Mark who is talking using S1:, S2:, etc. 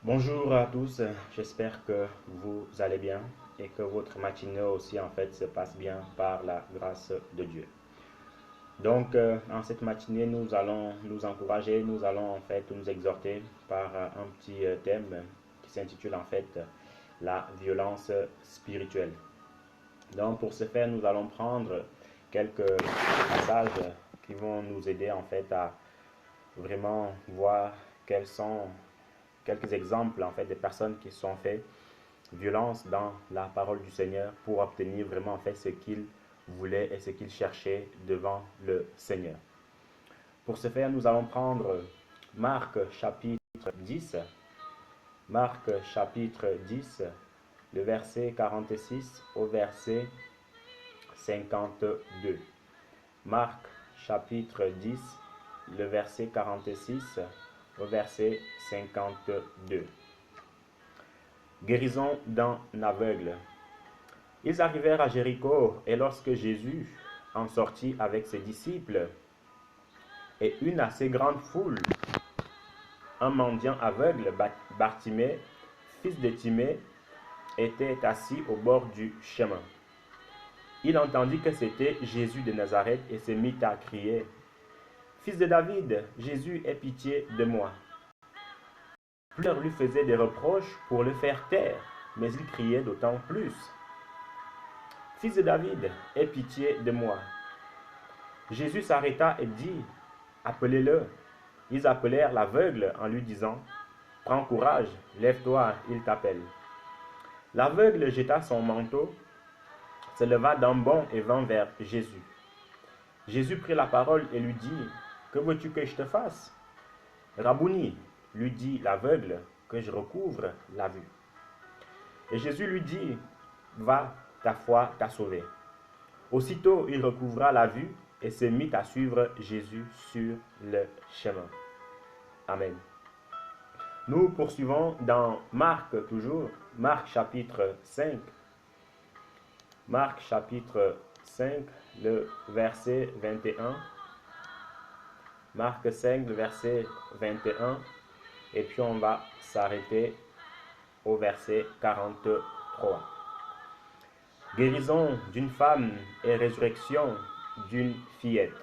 S1: Bonjour à tous, j'espère que vous allez bien et que votre matinée aussi se passe bien par la grâce de Dieu. Donc en cette matinée, nous allons nous encourager, nous allons nous exhorter par un petit thème qui s'intitule la violence spirituelle. Donc pour ce faire, nous allons prendre quelques passages qui vont nous aider à vraiment voir quels sont quelques exemples des personnes qui se sont fait violence dans la parole du Seigneur pour obtenir vraiment ce qu'ils voulaient et ce qu'ils cherchaient devant le Seigneur. Pour ce faire, nous allons prendre Marc chapitre 10, Marc chapitre 10, le verset 46 au verset 52. Marc chapitre 10, le verset 46 au verset 52. Guérison d'un aveugle. Ils arrivèrent à Jéricho, et lorsque Jésus en sortit avec ses disciples et une assez grande foule, un mendiant aveugle, Bartimée, fils de Timée, était assis au bord du chemin. Il entendit que c'était Jésus de Nazareth et se mit à crier: Fils de David, Jésus, aie pitié de moi. Plusieurs lui faisaient des reproches pour le faire taire, mais il criait d'autant plus: Fils de David, aie pitié de moi. Jésus s'arrêta et dit: Appelez-le. Ils appelèrent l'aveugle en lui disant: Prends courage, lève-toi, il t'appelle. L'aveugle jeta son manteau, se leva d'un bond et vint vers Jésus. Jésus prit la parole et lui dit: Que veux-tu que je te fasse? Rabouni, lui dit l'aveugle, que je recouvre la vue. Et Jésus lui dit: Va, ta foi t'a sauvé. Aussitôt il recouvra la vue et se mit à suivre Jésus sur le chemin. Amen. Nous poursuivons dans Marc toujours, Marc chapitre 5. Marc chapitre 5, le verset 21. Marc 5, le verset 21. Et puis on va s'arrêter au verset 43. Guérison d'une femme et résurrection d'une fillette.